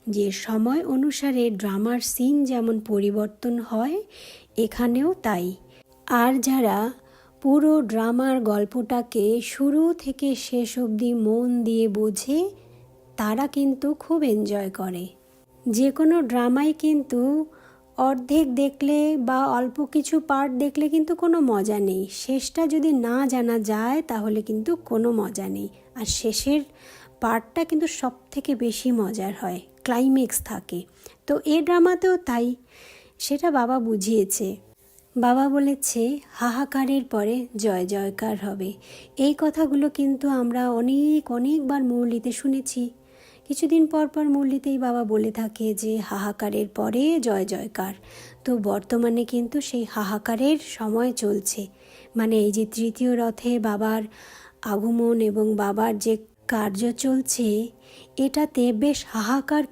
যে সময় অনুসারে ড্রামার সিন যেমন পরিবর্তন হয়, এখানেও তাই। আর যারা পুরো ড্রামার গল্পটাকে শুরু থেকে শেষ অবধি মন দিয়ে বোঝে, তারা কিন্তু খুব এনজয় করে। যে কোনো ড্রামাই কিন্তু অর্ধেক দেখলে বা অল্প কিছু পার্ট দেখলে কিন্তু কোনো মজা নেই। শেষটা যদি না জানা যায় তাহলে কিন্তু কোনো মজা নেই। আর শেষের পার্টটা কিন্তু সব থেকে বেশি মজার হয়, ক্লাইম্যাক্স থাকে। তো এই ড্রামাতেও তাই, সেটা বাবা বুঝিয়েছে। বাবা বলেছে হাহাকারের পরে জয় জয়কার হবে। এই কথাগুলো কিন্তু আমরা অনেকবার মুরলিতে শুনেছি। কিছুদিন পর পর মুরলিতেই বাবা বলে থাকে যে হাহাকারের পরে জয় জয়কার। তো বর্তমানে কিন্তু সেই হাহাকারের সময় চলছে। মানে এই যে তৃতীয় রথে বাবার আগমন এবং বাবার যে কার্য চলছে, এটাতে বেশ হাহাকার